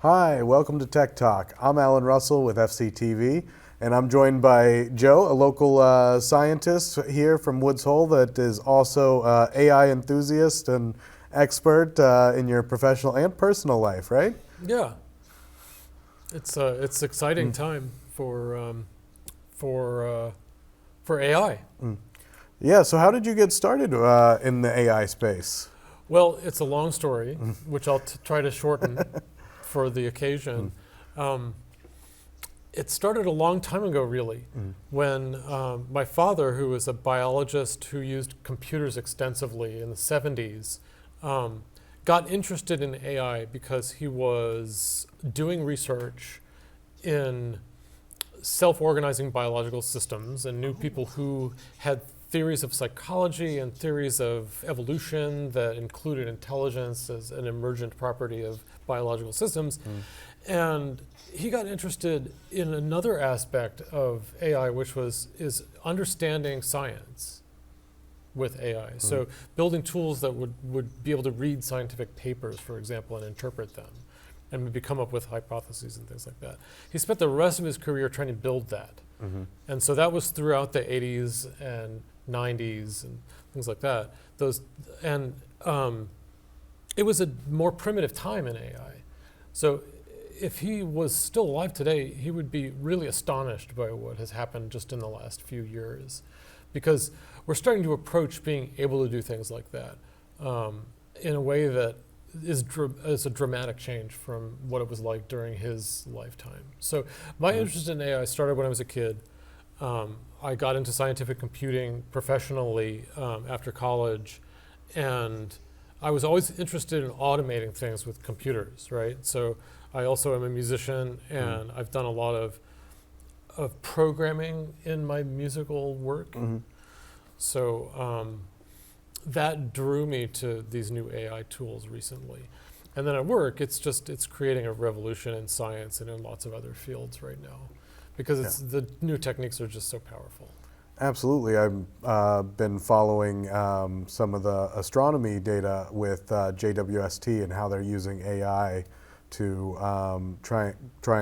Hi, welcome to Tek Talk. I'm Alan Russell with FCTV, and I'm joined by Joe, a local scientist here from Woods Hole that is also AI enthusiast and expert in your professional and personal life, right? Yeah, it's exciting time for AI. Yeah, so how did you get started in the AI space? Well, it's a long story, which I'll try to shorten for the occasion. It started a long time ago, really, when my father, who was a biologist who used computers extensively in the 70s, got interested in AI because he was doing research in self-organizing biological systems and knew people who had theories of psychology and theories of evolution that included intelligence as an emergent property of biological systems. And he got interested in another aspect of AI, which is understanding science with AI. So building tools that would be able to read scientific papers, for example, and interpret them, and maybe come up with hypotheses and things like that. He spent the rest of his career trying to build that. And so that was throughout the 80s and 90s and things like that. It was a more primitive time in AI. So if he was still alive today, he would be really astonished by what has happened just in the last few years, because we're starting to approach being able to do things like that in a way that is a dramatic change from what it was like during his lifetime. So my interest in AI started when I was a kid. I got into scientific computing professionally after college, and I was always interested in automating things with computers, right? So I also am a musician, and I've done a lot of programming in my musical work. So that drew me to these new AI tools recently. And then at work, it's creating a revolution in science and in lots of other fields right now, because the new techniques are just so powerful. Absolutely. I've been following some of the astronomy data with JWST and how they're using AI to try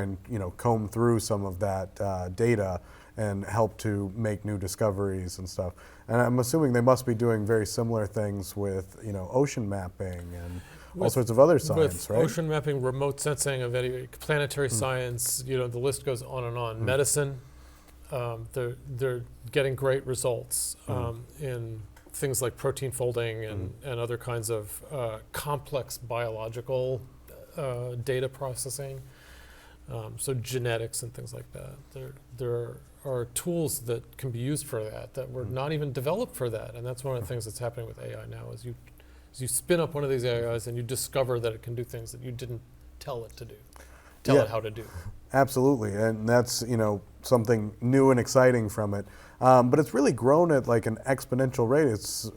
and comb through some of that data and help to make new discoveries and stuff. And I'm assuming they must be doing very similar things with ocean mapping and all sorts of other science, right? Ocean mapping, remote sensing of any planetary science, the list goes on and on. Medicine, they're getting great results in things like protein folding and other kinds of complex biological data processing. So genetics and things like that. There are tools that can be used for that were not even developed for that. And that's one of the things that's happening with AI now is you spin up one of these AIs and you discover that it can do things that you didn't tell it to do, it how to do. Absolutely, and that's something new and exciting from it. But it's really grown at like an exponential rate. It's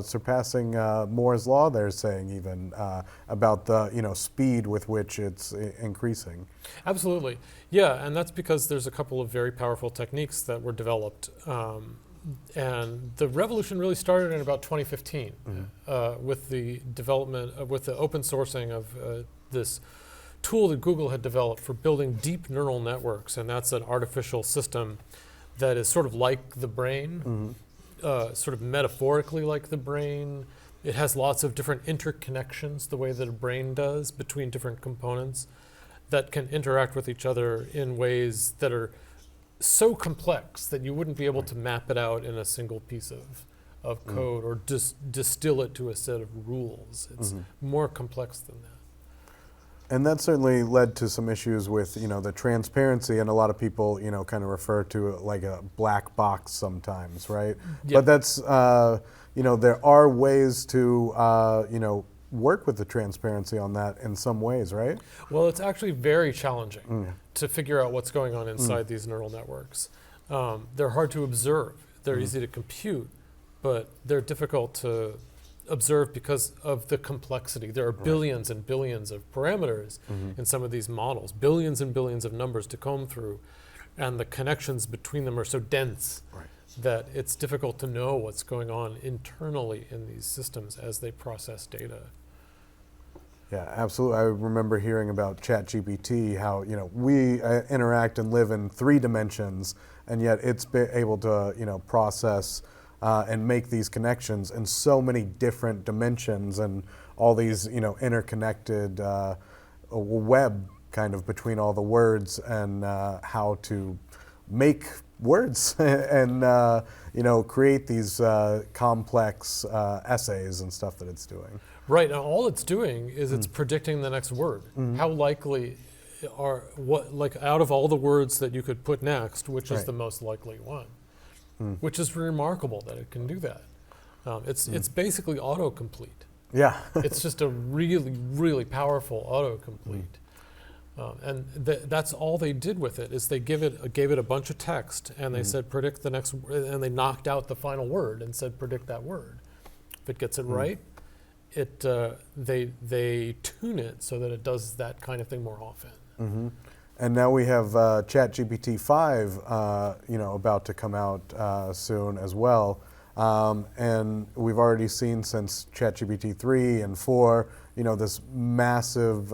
surpassing Moore's law. They're saying even about the speed with which it's increasing. Absolutely, yeah, and that's because there's a couple of very powerful techniques that were developed. And the revolution really started in about 2015 with the development, with the open sourcing of this tool that Google had developed for building deep neural networks, and that's an artificial system that is sort of like the brain, sort of metaphorically like the brain. It has lots of different interconnections, the way that a brain does, between different components that can interact with each other in ways that are so complex that you wouldn't be able to map it out in a single piece of code or distill it to a set of rules. It's more complex than that. And that certainly led to some issues with, the transparency, and a lot of people, kind of refer to it like a black box sometimes, right? Yeah. But that's, there are ways to, work with the transparency on that in some ways, right? Well, it's actually very challenging to figure out what's going on inside these neural networks. They're hard to observe. They're easy to compute, but they're difficult to observe because of the complexity. There are billions and billions of parameters in some of these models, billions and billions of numbers to comb through, and the connections between them are so dense that it's difficult to know what's going on internally in these systems as they process data. Yeah, absolutely. I remember hearing about ChatGPT, how we interact and live in 3 dimensions, and yet it's able to process and make these connections in so many different dimensions, and all these interconnected web kind of between all the words, and how to make words and create these complex essays and stuff that it's doing. Right, and all it's doing is it's predicting the next word. How likely out of all the words that you could put next, which is the most likely one? Which is remarkable that it can do that. It's basically autocomplete. Yeah. It's just a really, really powerful autocomplete. And that's all they did with it, is they gave it a bunch of text, and they said predict the next, and they knocked out the final word and said predict that word. If it gets it right, they tune it so that it does that kind of thing more often. And now we have ChatGPT 5, about to come out soon as well. And we've already seen since ChatGPT 3 and 4, this massive,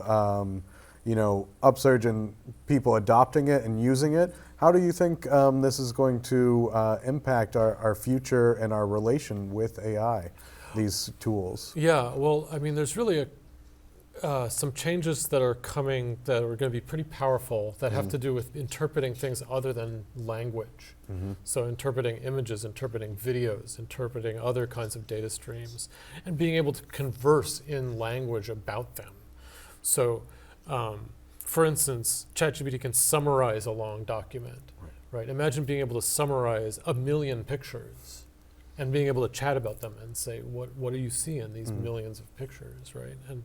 upsurge in people adopting it and using it. How do you think this is going to impact our future and our relation with AI, these tools? Yeah, well, I mean, there's really some changes that are coming that are going to be pretty powerful that have to do with interpreting things other than language. So interpreting images, interpreting videos, interpreting other kinds of data streams, and being able to converse in language about them. So, for instance, ChatGPT can summarize a long document, right? Imagine being able to summarize 1 million pictures and being able to chat about them and say, what do you see in these millions of pictures, right? And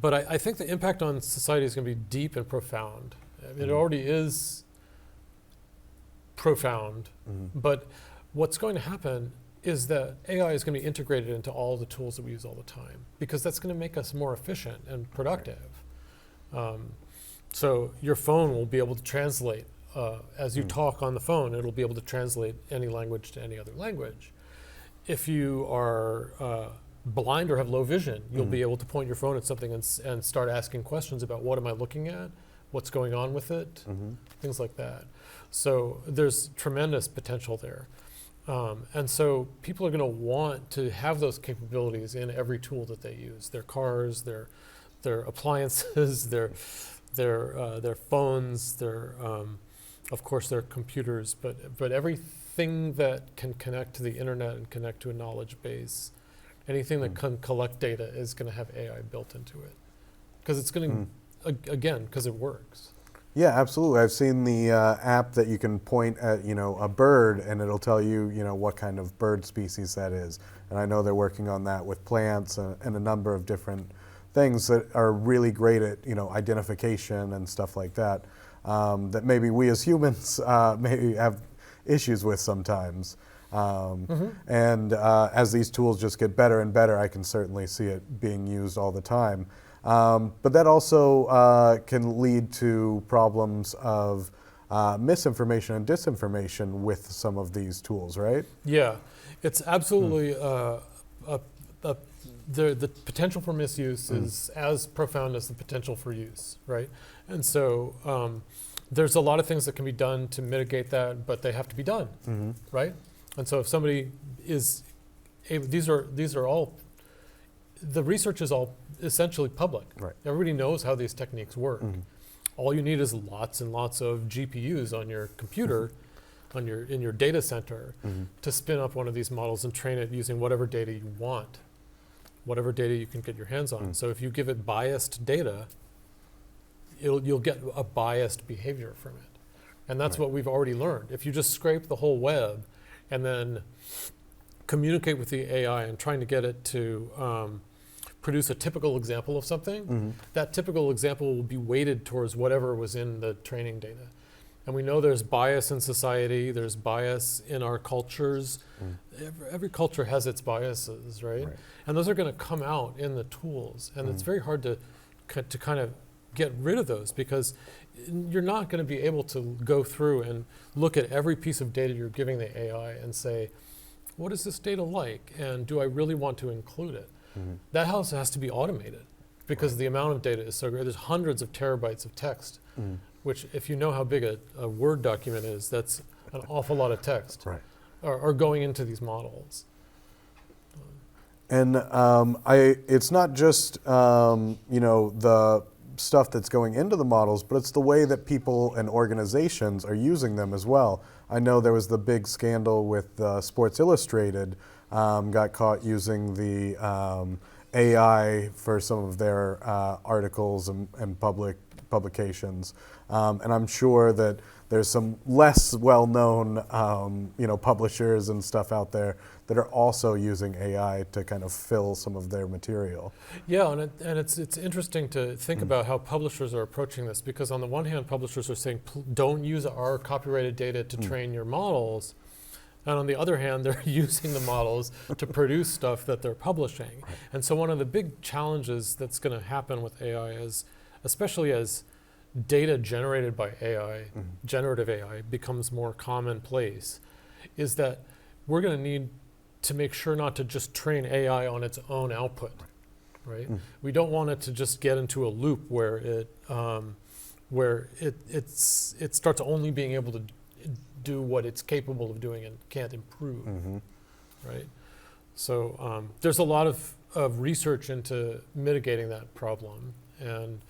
but I think the impact on society is going to be deep and profound. I mean, it already is profound, but what's going to happen is that AI is going to be integrated into all the tools that we use all the time, because that's going to make us more efficient and productive. So your phone will be able to translate, as you talk on the phone, it'll be able to translate any language to any other language. If you are blind or have low vision, you'll be able to point your phone at something and start asking questions about what am I looking at, what's going on with it, things like that. So there's tremendous potential there. And so people are going to want to have those capabilities in every tool that they use: their cars, their appliances, their phones, of course their computers, but everything that can connect to the internet and connect to a knowledge base, anything that can collect data is going to have AI built into it, because it's going to, again, because it works. Yeah, absolutely. I've seen the app that you can point at, a bird, and it'll tell you, what kind of bird species that is. And I know they're working on that with plants and a number of different things that are really great at, identification and stuff like that, that maybe we as humans maybe have issues with sometimes. And as these tools just get better and better, I can certainly see it being used all the time. But that also can lead to problems of misinformation and disinformation with some of these tools, right? Yeah, it's absolutely, the potential for misuse is as profound as the potential for use, right? And so there's a lot of things that can be done to mitigate that, but they have to be done, right? And so if somebody is able, these are all, the research is all essentially public. Right. Everybody knows how these techniques work. All you need is lots and lots of GPUs on your computer, in your data center, to spin up one of these models and train it using whatever data you want, whatever data you can get your hands on. So if you give it biased data, you'll get a biased behavior from it. And that's what we've already learned. If you just scrape the whole web and then communicate with the AI and trying to get it to produce a typical example of something, that typical example will be weighted towards whatever was in the training data. And we know there's bias in society, there's bias in our cultures. Every culture has its biases, right? And those are going to come out in the tools. And it's very hard to kind of get rid of those, because you're not going to be able to go through and look at every piece of data you're giving the AI and say, what is this data like? And do I really want to include it? that house has to be automated because the amount of data is so great. There's hundreds of terabytes of text, which if you know how big a Word document is, that's an awful lot of text are going into these models. And it's not just the stuff that's going into the models, but it's the way that people and organizations are using them as well. I know there was the big scandal with Sports Illustrated, got caught using the AI for some of their articles and publications. And I'm sure that there's some less well-known publishers and stuff out there that are also using AI to kind of fill some of their material. Yeah, and it's interesting to think about how publishers are approaching this, because on the one hand, publishers are saying, don't use our copyrighted data to train your models. And on the other hand, they're using the models to produce stuff that they're publishing. And so one of the big challenges that's going to happen with AI is, especially as data generated by AI, generative AI, becomes more commonplace, is that we're going to need to make sure not to just train AI on its own output, right? We don't want it to just get into a loop where it starts only being able to do what it's capable of doing and can't improve, right? So there's a lot of research into mitigating that problem, and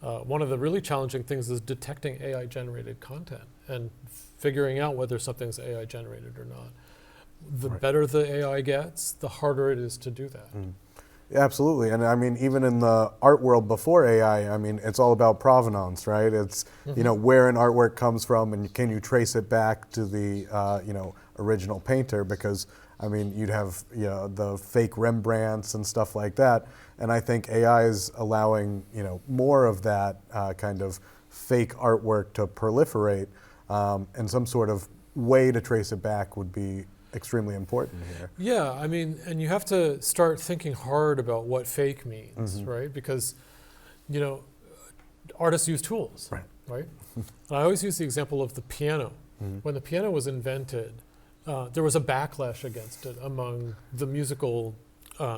one of the really challenging things is detecting AI-generated content and figuring out whether something's AI-generated or not. The better the AI gets, the harder it is to do that. Yeah, absolutely. And I mean, even in the art world before AI, I mean, it's all about provenance, right? It's, where an artwork comes from and can you trace it back to the, original painter, because I mean, you'd have the fake Rembrandts and stuff like that. And I think AI is allowing, more of that kind of fake artwork to proliferate, and some sort of way to trace it back would be extremely important here. Yeah, I mean, and you have to start thinking hard about what fake means, right? Because, artists use tools, right? And I always use the example of the piano. When the piano was invented, there was a backlash against it among the musical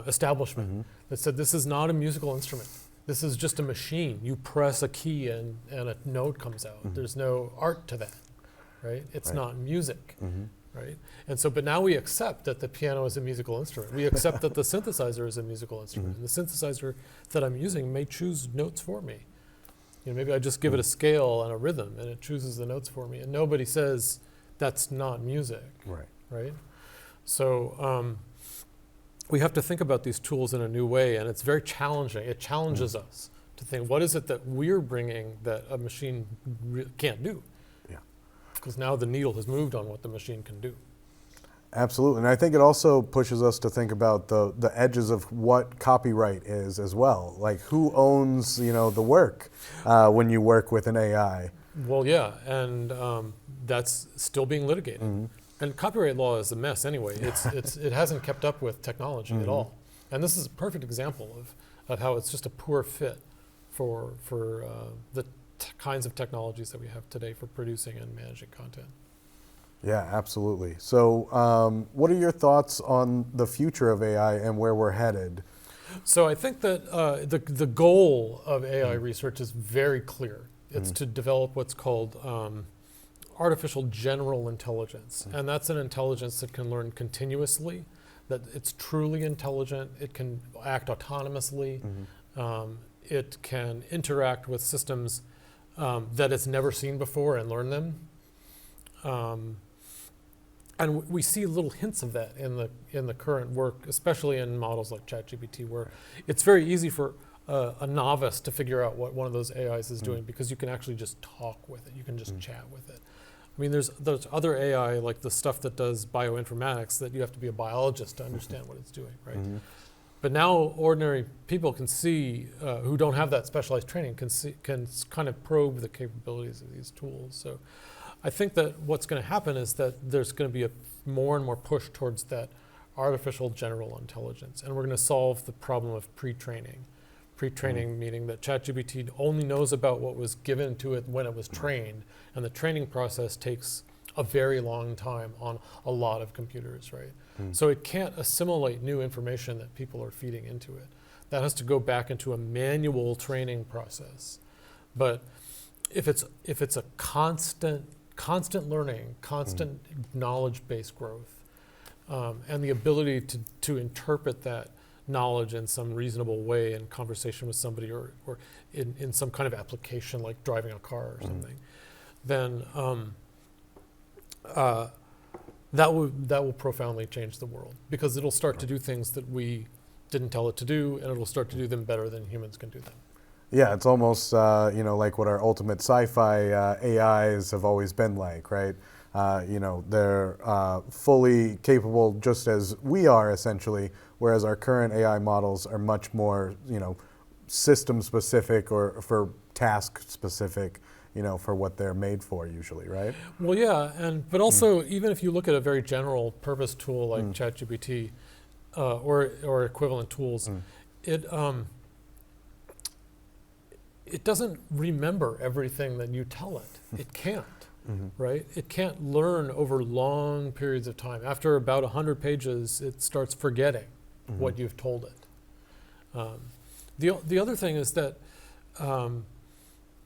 establishment that said, this is not a musical instrument. This is just a machine. You press a key and a note comes out. There's no art to that, right? It's not music. Right? And so, but now we accept that the piano is a musical instrument. We accept that the synthesizer is a musical instrument. And the synthesizer that I'm using may choose notes for me. Maybe I just give it a scale and a rhythm and it chooses the notes for me. And nobody says that's not music. Right? So we have to think about these tools in a new way, and it's very challenging. It challenges us to think, what is it that we're bringing that a machine can't do? Because now the needle has moved on what the machine can do. Absolutely, and I think it also pushes us to think about the edges of what copyright is as well. Like, who owns the work when you work with an AI? Well, yeah, and that's still being litigated. And copyright law is a mess anyway. It hasn't kept up with technology at all. And this is a perfect example of how it's just a poor fit for the kinds of technologies that we have today for producing and managing content. Yeah, absolutely. So what are your thoughts on the future of AI and where we're headed? So I think that the goal of AI research is very clear. It's to develop what's called artificial general intelligence. And that's an intelligence that can learn continuously, that it's truly intelligent, it can act autonomously, it can interact with systems that it's never seen before and learn them. And we see little hints of that in the current work, especially in models like ChatGPT, where it's very easy for a novice to figure out what one of those AIs is doing, because you can actually just talk with it, you can just chat with it. I mean, there's other AI, like the stuff that does bioinformatics, that you have to be a biologist to understand what it's doing, right? But now ordinary people can see, who don't have that specialized training, can kind of probe the capabilities of these tools. So I think that what's going to happen is that there's going to be a more and more push towards that artificial general intelligence. And we're going to solve the problem of pre-training. Pre-training meaning that ChatGPT only knows about what was given to it when it was trained, and the training process takes a very long time on a lot of computers, right? So it can't assimilate new information that people are feeding into it. That has to go back into a manual training process. But if it's a constant learning, constant knowledge-based growth, and the ability to interpret that knowledge in some reasonable way in conversation with somebody or in some kind of application like driving a car or something, then that will profoundly change the world, because it'll start to do things that we didn't tell it to do, and it'll start to do them better than humans can do them. Yeah, it's almost like what our ultimate sci-fi AIs have always been like, right? They're fully capable just as we are, essentially, whereas our current AI models are much more, system specific or for task specific, for what they're made for usually, right? Well, yeah, but also even if you look at a very general purpose tool like ChatGPT or equivalent tools, it doesn't remember everything that you tell it. It can't. Right? It can't learn over long periods of time. After about 100 pages, it starts forgetting what you've told it. The other thing is that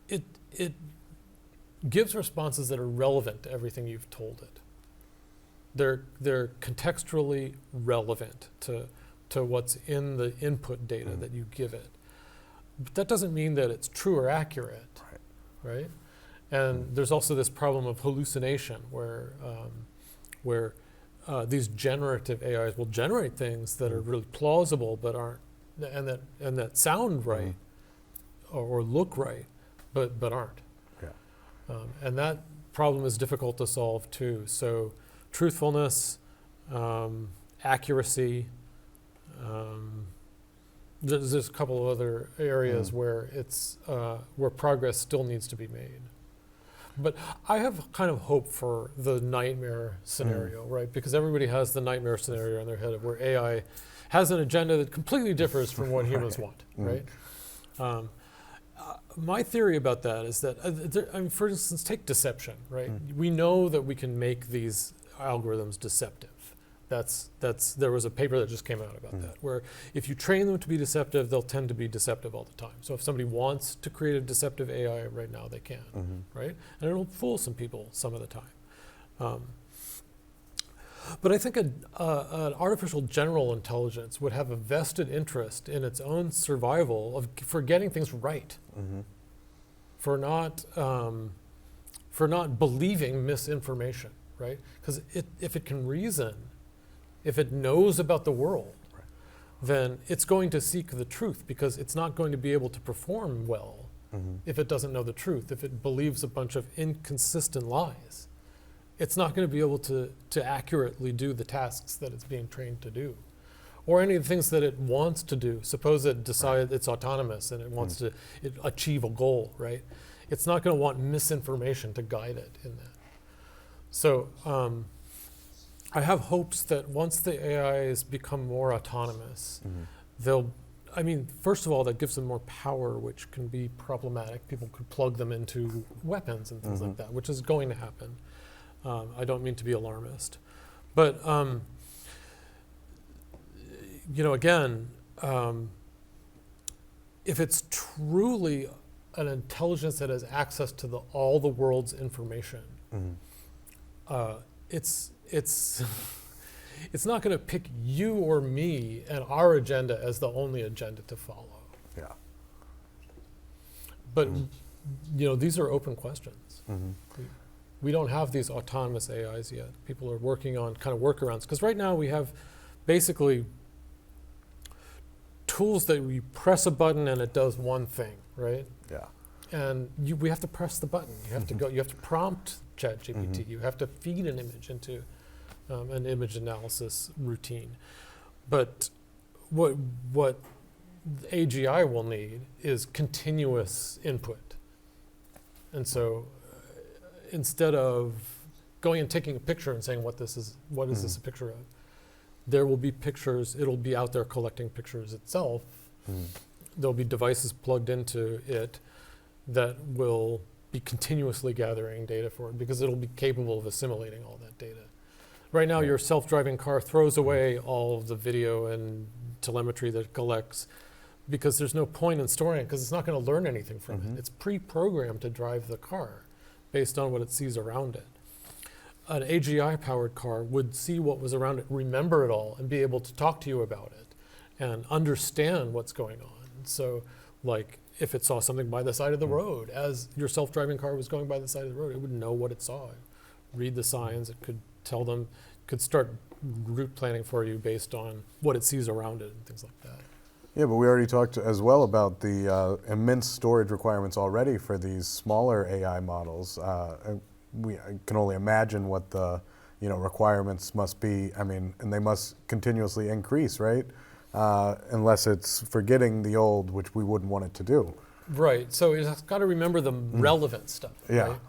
it gives responses that are relevant to everything you've told it. They're contextually relevant to what's in the input data that you give it. But that doesn't mean that it's true or accurate, right? And there's also this problem of hallucination, where these generative AIs will generate things that are really plausible, but aren't, and that sound right or look right, but aren't. Yeah. And that problem is difficult to solve too. So, truthfulness, accuracy. There's a couple of other areas where where progress still needs to be made. But I have kind of hope for the nightmare scenario, right? Because everybody has the nightmare scenario in their head of where AI has an agenda that completely differs from what humans want, right? My theory about that is that, for instance, take deception, right? We know that we can make these algorithms deceptive. There was a paper that just came out about that, where if you train them to be deceptive, they'll tend to be deceptive all the time. So if somebody wants to create a deceptive AI right now, they can, right? And it'll fool some people some of the time. But I think an artificial general intelligence would have a vested interest in its own survival for getting things right, for not believing misinformation, right? Because if it can reason, if it knows about the world, then it's going to seek the truth, because it's not going to be able to perform well if it doesn't know the truth. If it believes a bunch of inconsistent lies, it's not going to be able to accurately do the tasks that it's being trained to do, or any of the things that it wants to do. Suppose it decides it's autonomous and it wants to achieve a goal, right? It's not going to want misinformation to guide it in that. So I have hopes that once the AIs become more autonomous, first of all, that gives them more power, which can be problematic. People could plug them into weapons and things like that, which is going to happen. I don't mean to be alarmist. But, again, if it's truly an intelligence that has access to all the world's information, it's not going to pick you or me and our agenda as the only agenda to follow. Yeah. But these are open questions. We don't have these autonomous AIs yet. People are working on kind of workarounds, because right now we have basically tools that we press a button and it does one thing, right? Yeah. And we have to press the button. You have to go. You have to prompt ChatGPT. You have to feed an image into an image analysis routine. But what AGI will need is continuous input. And so instead of going and taking a picture and saying what is this a picture of, there will be pictures. It'll be out there collecting pictures itself. There'll be devices plugged into it that will be continuously gathering data for it because it'll be capable of assimilating all that data. Right now, your self-driving car throws away all of the video and telemetry that it collects because there's no point in storing it because it's not going to learn anything from it. It's pre-programmed to drive the car based on what it sees around it. An AGI-powered car would see what was around it, remember it all, and be able to talk to you about it and understand what's going on. So, like, if it saw something by the side of the road, as your self-driving car was going by the side of the road, it would know what it saw, read the signs, it could tell them, could start route planning for you based on what it sees around it and things like that. Yeah, but we already talked as well about the immense storage requirements already for these smaller AI models. I can only imagine what the requirements must be. I mean, and they must continuously increase, right? Unless it's forgetting the old, which we wouldn't want it to do. Right. So it's got to remember the relevant stuff. Yeah. Right?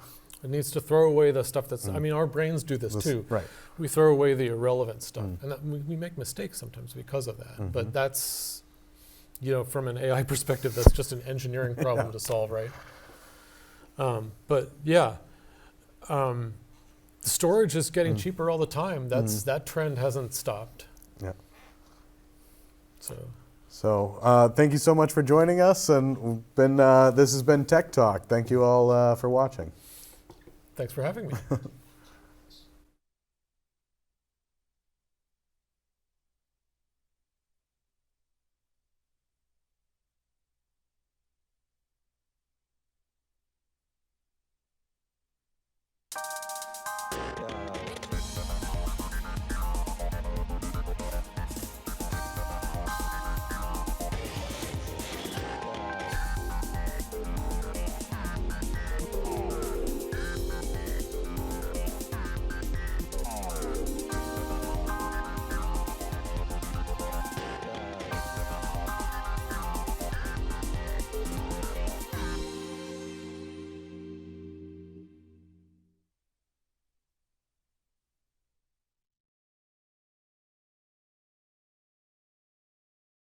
It needs to throw away the stuff that's. I mean, our brains do this too. Right. We throw away the irrelevant stuff, and we make mistakes sometimes because of that. But that's, from an AI perspective, that's just an engineering problem to solve, right? But yeah, storage is getting cheaper all the time. That trend hasn't stopped. Yeah. So thank you so much for joining us, and this has been Tech Talk. Thank you all for watching. Thanks for having me.